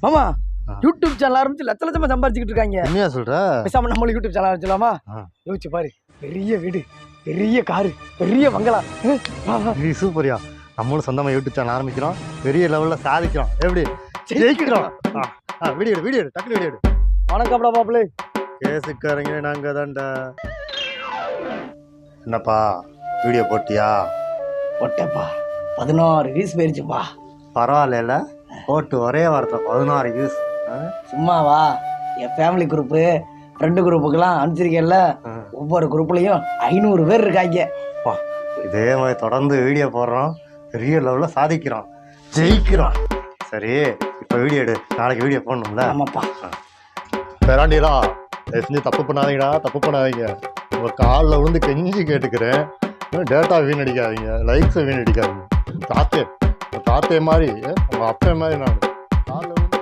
மாமா YouTube channel ஆரம்பிச்சு லட்ச லட்சமா சம்பாதிச்சுக்கிட்டு இருக்காங்க. என்ன சொல்ற? பேசாம நம்மளும் யூடியூப் சேனல் ஆரம்பிச்சலாமா? யோசிச்சு பாரு, பெரிய வீடு, பெரிய காரு, பெரிய பங்களா. நீ சூப்பரியா. நம்மளும் சொந்தமா யூடியூப் சேனல் ஆரம்பிக்கிறோம், பெரிய லெவல்ல சாதிக்கிறோம். எப்படி ஜெயிக்கிறோம்? வீடியோ வீடியோ டக்குனு வீடியோ. வணக்கம்டா பாப்புலே. கேசுக்காரங்க நாங்க தான்டா. என்னப்பா வீடியோ போட்டியா? போட்டப்பா, 16 வியூஸ் போயிருச்சுப்பா. பரவாயில்ல, போட்டு ஒரே வாரத்தில் 16 வியூஸ். சும்மாவா? என் ஃபேமிலி குரூப்பு, ஃப்ரெண்டு குரூப்புக்கெல்லாம் அனுப்பிச்சிருக்கேன்ல. ஒவ்வொரு குரூப்லையும் 500 பேர் இருக்காங்க. இதே மாதிரி தொடர்ந்து வீடியோ போடுறோம், பெரிய லெவலில் சாதிக்கிறோம், ஜெயிக்கிறோம். சரி, இப்போ வீடியோ எடு, நாளைக்கு வீடியோ போடணும்ல? ஆமாப்பா. பேராண்டிகளா, செஞ்சு தப்பு பண்ணாதீங்கடா, தப்பு பண்ணாதீங்க. உங்கள் காலில் விழுந்து கெஞ்சி கேட்டுக்கிறேன், டேட்டா வீணடிக்காதீங்க, லைக்ஸை வீணடிக்காதீங்க. தாத்தே மாதிரி உங்கள் அப்பா மாதிரி நான்